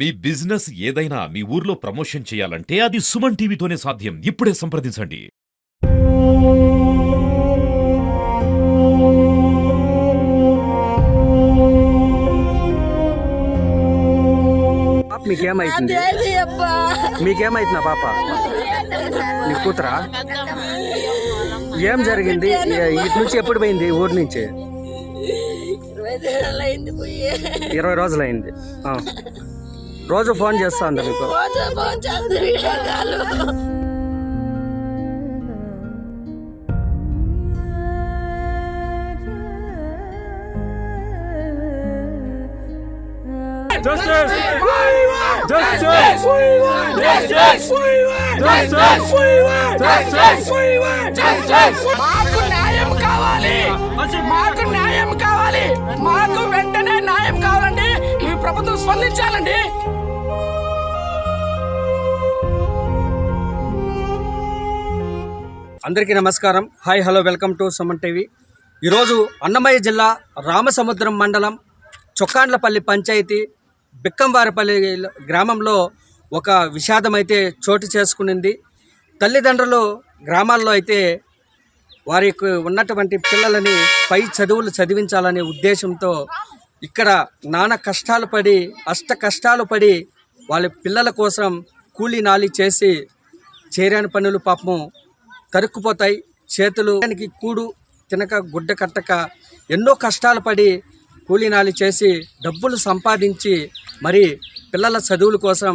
మీ business ఏదైనా మీ ఊర్లో promotion చేయాలంటే అది సుమన్ టీవీతోనే సాధ్యం. ఇప్పుడే సంప్రదించండి. మీకేమైతుంది? మీకేమైతుంది నా పాప? నీ కూతురా? ఏం జరిగింది? ఇటు నుంచి ఎప్పుడు పోయింది? ఊరి నుంచి 20 రోజులైంది. రోజు ఫోన్ చేస్తా అంద మీకు? మాకు న్యాయం కావాలి, మాకు న్యాయం కావాలి, మాకు వెంటనే న్యాయం కావాలండి. మీ ప్రభుత్వం స్పందించాలండి. అందరికీ నమస్కారం. Hi, hello, welcome to Suman TV. ఈరోజు అన్నమయ్య జిల్లా రామసముద్రం మండలం చొక్కాండ్లపల్లి పంచాయతీ బిక్కంవారిపల్లి గ్రామంలో ఒక విషాదం అయితే చోటు చేసుకునింది. తల్లిదండ్రులు గ్రామాల్లో అయితే వారికి ఉన్నటువంటి పిల్లలని పై చదువులు చదివించాలనే ఉద్దేశంతో ఇక్కడ నానా కష్టాలు పడి అష్ట కష్టాలు పడి వాళ్ళ పిల్లల కోసం కూలీ నాలి చేసి చేరాని పనులు పాపం తరుక్కుపోతాయి. చేతులు కూడు తినక గుడ్డ కట్టక ఎన్నో కష్టాలు పడి కూలీనాలి చేసి డబ్బులు సంపాదించి మరి పిల్లల చదువుల కోసం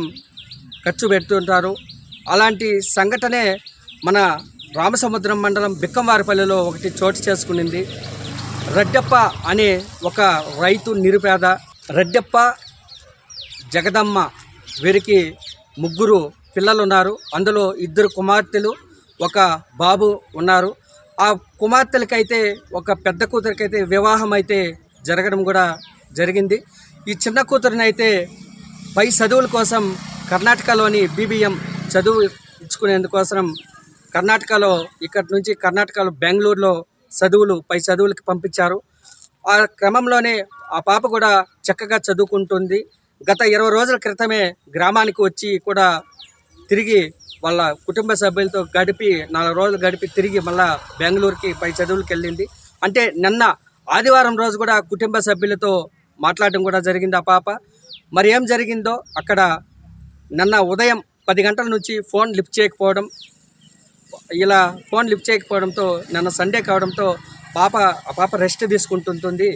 ఖర్చు పెడుతుంటారు. అలాంటి సంఘటనే మన రామసముద్రం మండలం బిక్కంవారిపల్లిలో ఒకటి చోటు చేసుకునింది. రెడ్డప్ప అనే ఒక రైతు నిరుపేద. రెడ్డప్ప, జగదమ్మ వీరికి 3 పిల్లలు ఉన్నారు. అందులో 2 కుమార్తెలు, ఒక బాబు ఉన్నారు. ఆ కుమార్తెలకైతే ఒక పెద్ద కూతురికైతే వివాహం అయితే జరగడం కూడా జరిగింది. ఈ చిన్న కూతురిని అయితే పై చదువుల కోసం కర్ణాటకలోని BBM చదువు ఇచ్చుకునేందుకోసం కర్ణాటకలో ఇక్కడి నుంచి కర్ణాటకలో బెంగళూరులో పై చదువులకి పంపించారు. ఆ క్రమంలోనే ఆ పాప కూడా చక్కగా చదువుకుంటుంది. గత 20 రోజుల క్రితమే గ్రామానికి వచ్చి కూడా తిరిగి వాళ్ళ కుటుంబ సభ్యులతో గడిపి 4 రోజులు గడిపి తిరిగి మళ్ళా బెంగళూరుకి పై చదువులకు వెళ్ళింది. అంటే నిన్న ఆదివారం రోజు కూడా కుటుంబ సభ్యులతో మాట్లాడడం కూడా జరిగింది ఆ పాప. మరి ఏం జరిగిందో అక్కడ నిన్న ఉదయం 10 గంటల నుంచి ఫోన్ లిఫ్ట్ చేయకపోవడంతో నిన్న సండే కావడంతో ఆ పాప రెస్ట్ తీసుకుంటుంది,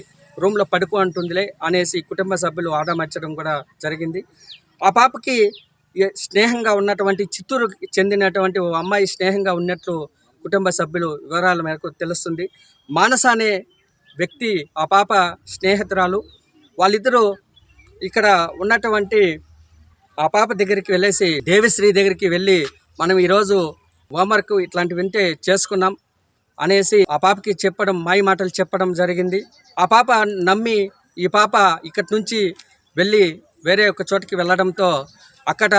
రూమ్లో పడుకో అంటుందిలే అనేసి కుటుంబ సభ్యులు ఆడామర్చడం కూడా జరిగింది. ఆ పాపకి స్నేహంగా ఉన్నటువంటి చిత్తూరుకి చెందినటువంటి ఓ అమ్మాయి స్నేహంగా ఉన్నట్లు కుటుంబ సభ్యులు వివరాల మేరకు తెలుస్తుంది. మానస అనే వ్యక్తి ఆ పాప స్నేహితురాలు. వాళ్ళిద్దరూ ఇక్కడ ఉన్నటువంటి ఆ పాప దగ్గరికి వెళ్ళేసి దేవిశ్రీ దగ్గరికి వెళ్ళి మనం ఈరోజు హోంవర్క్ ఇట్లాంటి వింటే చేసుకున్నాం అనేసి ఆ పాపకి మాయ మాటలు చెప్పడం జరిగింది. ఆ పాప నమ్మి ఈ పాప ఇక్కడి నుంచి వెళ్ళి వేరే ఒక చోటికి వెళ్ళడంతో అక్కడ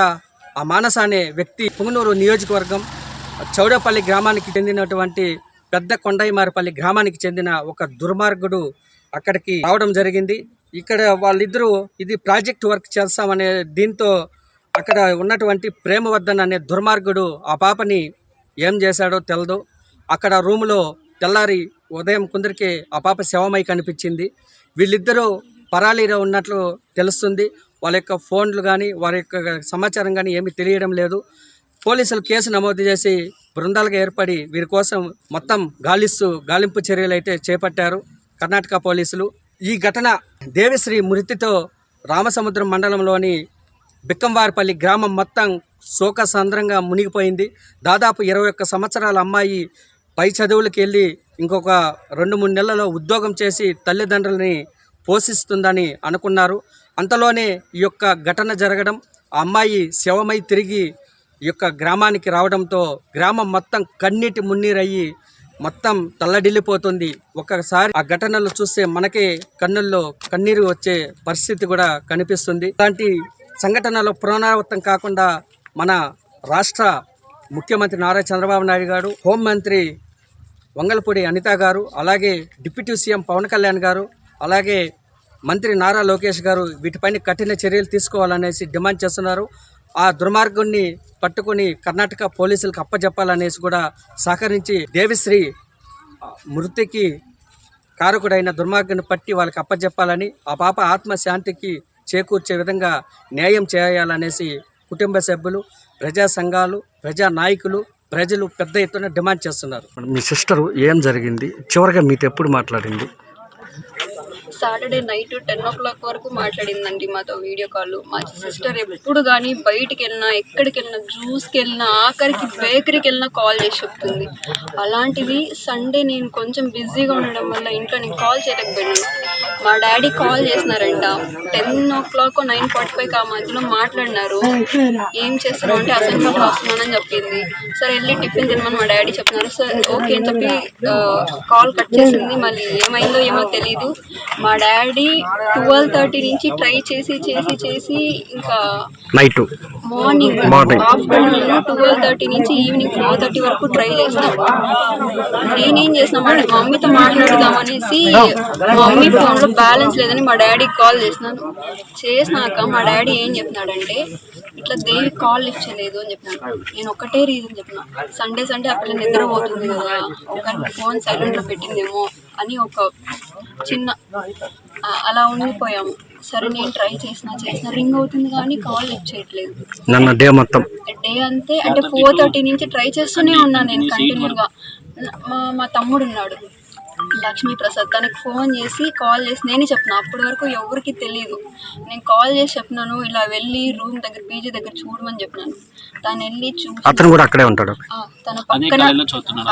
ఆ మానస అనే వ్యక్తి పుంగనూరు నియోజకవర్గం చౌడపల్లి గ్రామానికి చెందినటువంటి పెద్ద కొండైమారిపల్లి గ్రామానికి చెందిన ఒక దుర్మార్గుడు అక్కడికి రావడం జరిగింది. ఇక్కడ వాళ్ళిద్దరూ ఇది ప్రాజెక్ట్ వర్క్ చేస్తామనే దీంతో అక్కడ ఉన్నటువంటి ప్రేమవర్ధన్ అనే దుర్మార్గుడు ఆ పాపని ఏం చేశాడో తెలదు. అక్కడ రూములో తెల్లారి ఉదయం కొందరికి ఆ పాప శవమై కనిపించింది. వీళ్ళిద్దరూ పరారీలో ఉన్నట్లు తెలుస్తుంది. వాళ్ళ యొక్క ఫోన్లు కానీ వారి యొక్క సమాచారం కానీ ఏమీ తెలియడం లేదు. పోలీసులు కేసు నమోదు చేసి బృందాలుగా ఏర్పడి వీరి కోసం మొత్తం గాలింపు చర్యలు అయితే చేపట్టారు కర్ణాటక పోలీసులు. ఈ ఘటన దేవిశ్రీ మృతితో రామసముద్రం మండలంలోని బిక్కంవారిపల్లి గ్రామం మొత్తం శోకసంద్రంగా మునిగిపోయింది. దాదాపు 21 సంవత్సరాల అమ్మాయి పై చదువులకు వెళ్ళి ఇంకొక 2-3 నెలల్లో ఉద్యోగం చేసి తల్లిదండ్రులని పోషిస్తుందని అనుకున్నారు. అంతలోనే ఈ యొక్క ఘటన జరగడం, ఆ అమ్మాయి శవమై తిరిగి ఈ యొక్క గ్రామానికి రావడంతో గ్రామం మొత్తం కన్నీటి మున్నీరయ్యి మొత్తం తల్లడిల్లిపోతుంది. ఒక్కసారి ఆ ఘటనలు చూస్తే మనకే కన్నుల్లో కన్నీరు వచ్చే పరిస్థితి కూడా కనిపిస్తుంది. ఇలాంటి సంఘటనలు పునరావృతం కాకుండా మన రాష్ట్ర ముఖ్యమంత్రి నారా చంద్రబాబు నాయుడు గారు, హోంమంత్రి వంగలపూడి అనిత గారు, అలాగే డిప్యూటీ సీఎం పవన్ కళ్యాణ్ గారు, అలాగే మంత్రి నారా లోకేష్ గారు వీటిపైన కఠిన చర్యలు తీసుకోవాలనేసి డిమాండ్ చేస్తున్నారు. ఆ దుర్మార్గుణ్ణి పట్టుకొని కర్ణాటక పోలీసులకు అప్పచెప్పాలనేసి కూడా సహకరించి దేవిశ్రీ మృతికి కారకుడైన దుర్మార్గుని పట్టి వాళ్ళకి అప్పచెప్పాలని, ఆ పాప ఆత్మశాంతికి చేకూర్చే విధంగా న్యాయం చేయాలనేసి కుటుంబ సభ్యులు, ప్రజా సంఘాలు, ప్రజా నాయకులు, ప్రజలు పెద్ద ఎత్తున డిమాండ్ చేస్తున్నారు. మీ సిస్టర్ ఏం జరిగింది, చివరిగా మీతో ఎప్పుడు మాట్లాడింది? సాటర్డే నైట్ 10 o'clock వరకు మాట్లాడిందండి మాతో వీడియో కాల్. మా సిస్టర్ ఎప్పుడు కానీ బయటికి వెళ్ళినా, ఎక్కడికి వెళ్ళినా, జ్యూస్కి వెళ్ళినా, ఆఖరికి బేకరీకి వెళ్ళినా కాల్ చేసి చెప్తుంది. అలాంటిది సండే నేను కొంచెం బిజీగా ఉండడం వల్ల ఇంట్లో నేను కాల్ చేయలేకపోయాను. మా డాడీ కాల్ చేసినారంట 10 o'clock 9:45 ఆ మధ్యలో మాట్లాడినారు. ఏం చేస్తున్నావు అంటే అసైన్మెంట్ రాస్తున్నానని చెప్పింది. సరే వెళ్ళి టిఫిన్ తినమని మా డాడీ చెప్తున్నారు. సరే ఓకే అని చెప్పి కాల్ కట్ చేసింది. మళ్ళీ ఏమైందో ఏమో తెలీదు. మా డాడీ 12:30 నుంచి ట్రై చేసి ఇంకా నైట్ మార్నింగ్ ఆఫ్టర్నూన్ 12:30 నుంచి ఈవినింగ్ 4:30 వరకు ట్రై చేసినాడు. నేనేం చేసినామంటే మా మమ్మీతో మాట్లాడుదామనేసి మా మమ్మీ ఫోన్లో బ్యాలెన్స్ లేదని మా డాడీకి కాల్ చేసినాక మా డాడీ ఏం చెప్పినాడంటే ఇట్లా దేవి కాల్ లిఫ్ట్ చేయలేదు అని చెప్పినాడు. నేను ఒకటే రీజన్ చెప్పిన, సండే ఆ పిల్ల నిద్ర పోతుంది కదా, ఒకరికి ఫోన్ సైలెంట్లో పెట్టిందేమో అని ఒక చిన్న అలా ఉండిపోయాము. సరే నేను ట్రై చేసిన రింగ్ అవుతుంది కానీ కాల్ లిఫ్ట్ చేయట్లేదు. డే మొత్తం డే అంతే, అంటే 4:30 నుంచి ట్రై చేస్తూనే ఉన్నాను నేను కంటిన్యూగా. మా తమ్ముడు ఉన్నాడు లక్ష్మీ ప్రసాద్, తనకు ఫోన్ చేసి కాల్ చేసి నేనే చెప్పిన. అప్పటి వరకు ఎవరికి తెలియదు. నేను కాల్ చేసి చెప్పినాను, ఇలా వెళ్ళి రూమ్ దగ్గర పీజీ దగ్గర చూడమని చెప్పినాను. తను వెళ్ళి అతను కూడా అక్కడే ఉంటాడు. తన పక్కన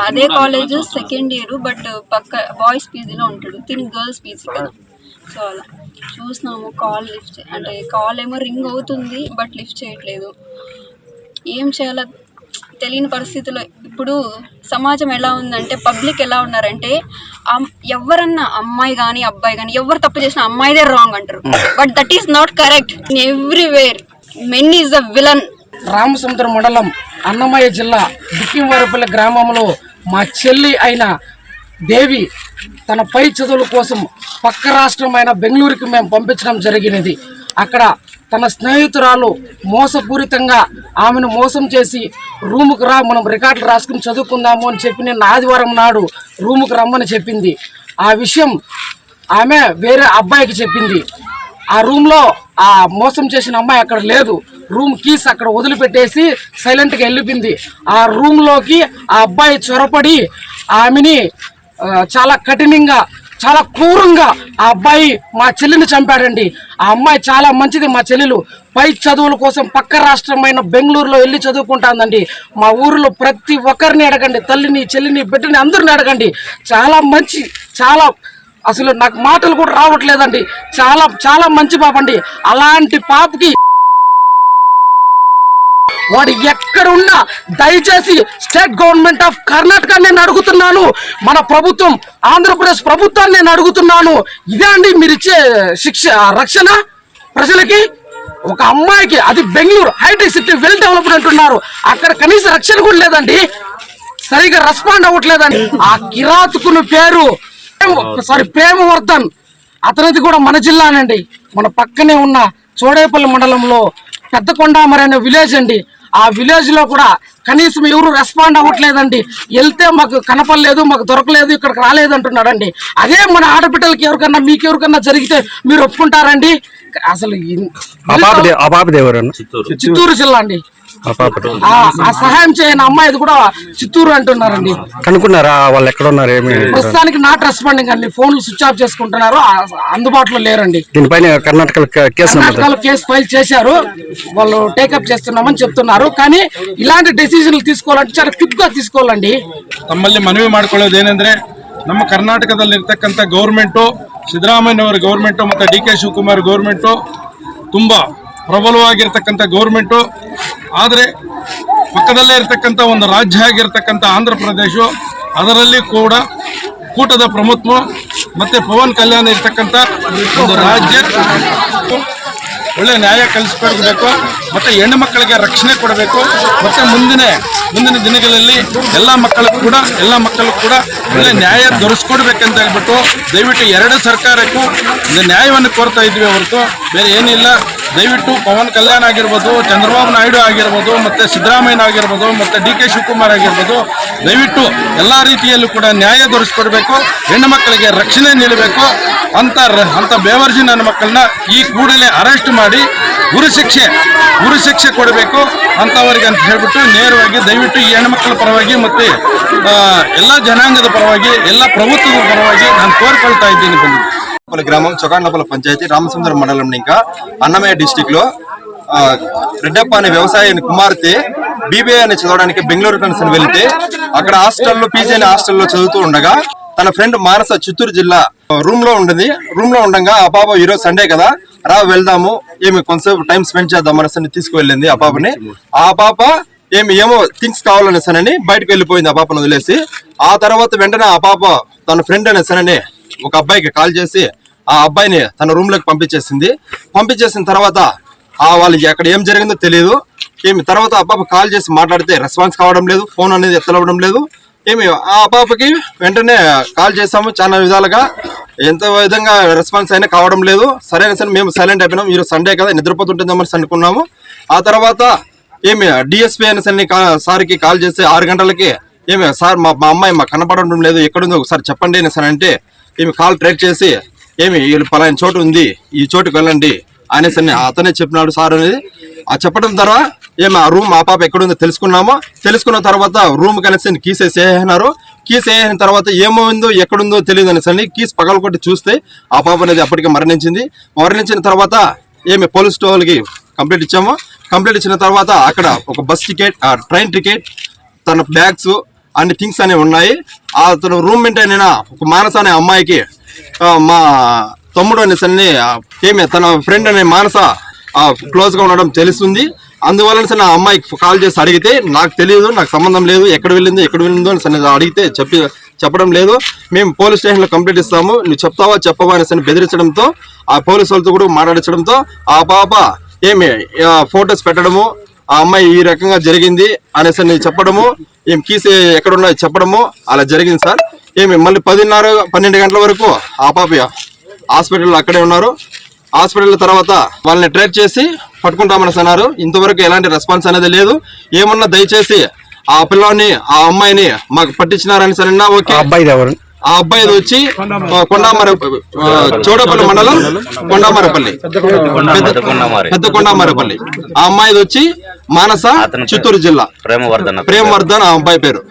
అదే కాలేజ్ సెకండ్ ఇయర్, బట్ పక్క బాయ్స్ పీజీలో ఉంటాడు, తిని గర్ల్స్ పీజీ కదా. సో అలా చూసినాము. కాల్ లిఫ్ట్ అంటే కాల్ ఏమో రింగ్ అవుతుంది బట్ లిఫ్ట్ చేయట్లేదు. ఏం చేయాలో తెలియని పరిస్థితుల్లో ఇప్పుడు సమాజం ఎలా ఉందంటే, పబ్లిక్ ఎలా ఉన్నారంటే ఎవరన్నా అమ్మాయి కానీ అబ్బాయి కానీ ఎవరు తప్పు చేసినా అమ్మాయిదే రాంగ్ అంటారు. But that is not correct. Everywhere men is the villain. Ramasamudram మండలం అన్నమయ్య జిల్లా దిక్కింవారిపల్లి గ్రామంలో మా చెల్లి అయిన దేవి తన పై చదువుల కోసం పక్క రాష్ట్రమైన బెంగళూరుకి మేము పంపించడం జరిగినది. అక్కడ తన స్నేహితురాలు మోసపూరితంగా ఆమెను మోసం చేసి రూముకు రా, మనం రికార్డులు రాసుకుని చదువుకుందాము అని చెప్పి నేను ఆదివారం నాడు రూముకు రమ్మని చెప్పింది. ఆ విషయం ఆమె వేరే అబ్బాయికి చెప్పింది. ఆ రూమ్లో ఆ మోసం చేసిన అమ్మాయి అక్కడ లేదు. రూమ్ కీస్ అక్కడ వదిలిపెట్టేసి సైలెంట్గా వెళ్ళిపోయింది. ఆ రూమ్లోకి ఆ అబ్బాయి చొరపడి ఆమెని చాలా కఠినంగా, చాలా క్రూరంగా ఆ అబ్బాయి మా చెల్లిని చంపాడండి. ఆ అమ్మాయి చాలా మంచిది. మా చెల్లెలు పై చదువుల కోసం పక్క రాష్ట్రమైన బెంగళూరులో వెళ్ళి చదువుకుంటాందండి. మా ఊరిలో ప్రతి ఒక్కరిని అడగండి, తల్లిని, చెల్లిని, బిడ్డని అందరిని అడగండి. చాలా మంచి, చాలా అసలు నాకు మాటలు కూడా రావట్లేదండి. చాలా చాలా మంచి పాప అండి. అలాంటి పాపకి వాడు ఎక్కడున్నా దయచేసి స్టేట్ గవర్నమెంట్ ఆఫ్ కర్ణాటక నేను అడుగుతున్నాను, మన ప్రభుత్వం ఆంధ్రప్రదేశ్ ప్రభుత్వాన్ని నేను అడుగుతున్నాను. ఇదే అండి మీరు ఇచ్చే రక్షణ ప్రజలకి? ఒక అమ్మాయికి, అది Bengaluru high tech city, well developed అంటున్నారు, అక్కడ కనీస రక్షణ కూడా లేదండి, సరిగా రెస్పాండ్ అవ్వట్లేదండి. ఆ కిరాతకుని పేరు ప్రేమవర్ధన్, అతనిది కూడా మన జిల్లానండి. మన పక్కనే ఉన్న చోడేపల్లి మండలంలో పెద్దకొండామరి అనే విలేజ్ అండి. ఆ విలేజ్ లో కూడా కనీసం ఎవరు రెస్పాండ్ అవ్వట్లేదండి. వెళ్తే మాకు కనపడలేదు, మాకు దొరకలేదు, ఇక్కడికి రాలేదు అంటున్నాడండి. అదే మన ఆడబిడ్డలకి ఎవరికన్నా, మీకెవరికన్నా జరిగితే మీరు ఒప్పుకుంటారండి? అసలు చిత్తూరు జిల్లా అండి. ఆ సహాయం చేయని అమ్మాయి కూడా చిత్తూరు అంటున్నారండి. కనుక్కున్నారా వాళ్ళు ఎక్కడ ఉన్నారు? ప్రస్తుతానికి నాట్ రెస్పాండింగ్ అండి. ఫోన్లు స్విచ్ ఆఫ్ చేసుకుంటున్నారు, అందుబాటులో లేరండి. దీనిపైన కర్ణాటకలో కేసు ఫైల్ చేశారు, వాళ్ళు టేకప్ చేస్తున్నామని చెప్తున్నారు. కానీ ఇలాంటి ಡೆಸಿಷನ್లు తీసుకోవాలంటే చాలా ಕ್ವಿಕ್ గా తీసుకోవాలండి. ತಮ್ಮಲ್ಲಿ ಮನವಿ ಮಾಡಿಕೊಳ್ಳೋದು ಏನಂದ್ರೆ, ನಮ್ಮ ಕರ್ನಾಟಕದಲ್ಲಿರ್ತಕ್ಕಂಥ ಗೌರ್ಮೆಂಟು, ಸಿದ್ದರಾಮಯ್ಯನವರ ಗೌರ್ಮೆಂಟು ಮತ್ತು DK ಶಿವಕುಮಾರ್ ಗೌರ್ಮೆಂಟು ತುಂಬ ಪ್ರಬಲವಾಗಿರ್ತಕ್ಕಂಥ ಗೌರ್ಮೆಂಟು. ಆದರೆ ಪಕ್ಕದಲ್ಲೇ ಇರತಕ್ಕಂಥ ಒಂದು ರಾಜ್ಯ ಆಗಿರ್ತಕ್ಕಂಥ ಆಂಧ್ರ ಪ್ರದೇಶ, ಅದರಲ್ಲಿ ಕೂಡ ಕೂಟದ ಪ್ರಮುಖ ಮತ್ತು ಪವನ್ ಕಲ್ಯಾಣ್ ಇರ್ತಕ್ಕಂಥ ಒಂದು ರಾಜ್ಯ ಒಳ್ಳೆ ನ್ಯಾಯ ಕಲಿಸಿಕೊಡಬೇಕು, ಮತ್ತೆ ಹೆಣ್ಣು ಮಕ್ಕಳಿಗೆ ರಕ್ಷಣೆ ಕೊಡಬೇಕು. ಮತ್ತೆ ಮುಂದಿನ ದಿನಗಳಲ್ಲಿ ಎಲ್ಲ ಮಕ್ಕಳಿಗೂ ಕೂಡ ಒಳ್ಳೆ ನ್ಯಾಯ ದೊರಕಿಸ್ಕೊಡ್ಬೇಕಂತ ಹೇಳ್ಬಿಟ್ಟು ದಯವಿಟ್ಟು ಎರಡು ಸರ್ಕಾರಕ್ಕೂ ನ್ಯಾಯವನ್ನು ಕೋರ್ತಾ ಇದ್ವಿ ಹೊರತು ಬೇರೆ ಏನಿಲ್ಲ. ದಯವಿಟ್ಟು ಪವನ್ ಕಲ್ಯಾಣ್ ಆಗಿರ್ಬೋದು, ಚಂದ್ರಬಾಬು ನಾಯ್ಡು ಆಗಿರ್ಬೋದು, ಮತ್ತೆ ಸಿದ್ದರಾಮಯ್ಯ ಆಗಿರ್ಬೋದು, ಮತ್ತೆ DK ಶಿವಕುಮಾರ್ ಆಗಿರ್ಬೋದು, ದಯವಿಟ್ಟು ಎಲ್ಲ ರೀತಿಯಲ್ಲೂ ಕೂಡ ನ್ಯಾಯ ದೊರಕಿಸ್ಕೊಡ್ಬೇಕು, ಹೆಣ್ಣು ಮಕ್ಕಳಿಗೆ ರಕ್ಷಣೆ ನೀಡಬೇಕು. ಅಂತ ಬೇವರ್ಜಿ ನನ್ನ ಮಕ್ಕಳನ್ನ ಈ ಕೂಡಲೇ ಅರೆಸ್ಟ್ ಮಾಡಿ ಉರಿ ಶಿಕ್ಷೆ ಕೊಡಬೇಕು ಅಂತವರಿಗೆ ಅಂತ ಹೇಳ್ಬಿಟ್ಟು ನೇರವಾಗಿ ದಯವಿಟ್ಟು ಈ ಹೆಣ್ಣುಮಕ್ಕಳ ಪರವಾಗಿ ಮತ್ತೆ ಎಲ್ಲ ಜನಾಂಗದ ಪರವಾಗಿ ಎಲ್ಲ ప్రభుత్వದ పరವಾಗಿ ನಾನು కోరుకొల్తా ఇದ್ದೀನಿ. గ్రామం చొకాండపల్లి పంచాయతీ రామచంద్రం మండలం ఇంకా అన్నమయ్య డిస్టిక్ లో రెడ్డప్ప అనే వ్యవసాయ కుమార్తె BBA అని చదవడానికి బెంగళూరు కనసని వెళ్తే అక్కడ హాస్టల్లో PG అనే హాస్టల్లో చదువుతూ ఉండగా తన ఫ్రెండ్ మానస చిత్తూరు జిల్లా రూమ్ లో ఉండగా ఆ పాప ఈరోజు సండే కదా రా వెళ్దాము కొంతసేపు టైం స్పెండ్ చేద్దాం అనేసి తీసుకువెళ్ళింది. ఆ పాపని ఏమో థింగ్స్ కావాలనేసానని బయటకు వెళ్ళిపోయింది. ఆ పాపను వదిలేసి ఆ తర్వాత వెంటనే ఆ పాప తన ఫ్రెండ్ అనేసానని ఒక అబ్బాయికి కాల్ చేసి ఆ అబ్బాయిని తన రూమ్ లోకి పంపించేసిన తర్వాత వాళ్ళకి అక్కడ ఏం జరిగిందో తెలియదు. తర్వాత ఆ పాప కాల్ చేసి మాట్లాడితే రెస్పాన్స్ కావడం లేదు, ఫోన్ అనేది ఎత్తలవడం లేదు. ఆ పాపకి వెంటనే కాల్ చేసాము చాలా విధాలుగా, ఎంత విధంగా రెస్పాన్స్ అయినా కావడం లేదు. సరైన సరే మేము సైలెంట్ అయిపోయినాం. ఈరోజు సండే కదా నిద్రపోతుంటుందామని అనుకున్నాము. ఆ తర్వాత DSP అనేసరి సార్కి కాల్ చేసి 6 గంటలకి సార్ మా అమ్మాయి మాకు కనపడడం లేదు, ఎక్కడుందో ఒకసారి చెప్పండి అనేసి అంటే కాల్ ట్రేక్ చేసి వీళ్ళు పలానా చోటు ఉంది, ఈ చోటుకు వెళ్ళండి అనేసి అతనే చెప్పినాడు సార్ అనేది. ఆ చెప్పడం ద్వారా ఆ రూమ్ ఆ పాప ఎక్కడుందో తెలుసుకున్న తర్వాత రూమ్ కనెక్షన్ కీస్ వేసేసినారు. కీస్ వేసిన తర్వాత ఏమైందో ఎక్కడుందో తెలియదు అనేసి కీస్ పగలకొట్టి చూస్తే ఆ పాప అనేది అప్పటికే మరణించిన తర్వాత పోలీస్ స్టేషన్కి కంప్లైంట్ ఇచ్చాము. కంప్లైంట్ ఇచ్చిన తర్వాత అక్కడ ఒక బస్ టికెట్, ట్రైన్ టికెట్, తన బ్యాగ్స్ అన్ని థింగ్స్ అనేవి ఉన్నాయి. అతను రూమ్మేట్ అయిన ఒక మానస అనే అమ్మాయికి మా తమ్ముడు అనేసి తన ఫ్రెండ్ అనే మానస క్లోజ్గా ఉండడం తెలుస్తుంది. అందువలన నా అమ్మాయికి కాల్ చేసి అడిగితే నాకు తెలియదు, నాకు సంబంధం లేదు, ఎక్కడ వెళ్ళిందో అని అడిగితే చెప్పడం లేదు. మేము పోలీస్ స్టేషన్లో కంప్లైంట్ ఇస్తాము, నువ్వు చెప్పవా అనేసి బెదిరించడంతో ఆ పోలీసు వాళ్ళతో కూడా మాట్లాడించడంతో ఆ పాప ఫొటోస్ పెట్టడము, ఆ అమ్మాయి ఈ రకంగా జరిగింది అనేసి చెప్పడము, కీస్ ఎక్కడున్నాయో చెప్పడము అలా జరిగింది సార్. మళ్ళీ 10:30-12 గంటల వరకు ఆ పాప హాస్పిటల్లో అక్కడే ఉన్నారు. హాస్పిటల్ తర్వాత వాళ్ళని ట్రేక్ చేసి పట్టుకుంటామని అన్నారు. ఇంతవరకు ఎలాంటి రెస్పాన్స్ అనేది లేదు. ఏమన్నా దయచేసి ఆ పిల్లని ఆ అమ్మాయిని మాకు పట్టించినారని సరే ఓకే. ఆ అబ్బాయి వచ్చి చోడపల్లి మండలం పెద్ద కొండామరపల్లి. ఆ అమ్మాయిది వచ్చి మానస చిత్తూరు జిల్లా ప్రేమవర్ధన్ ఆ అబ్బాయి పేరు.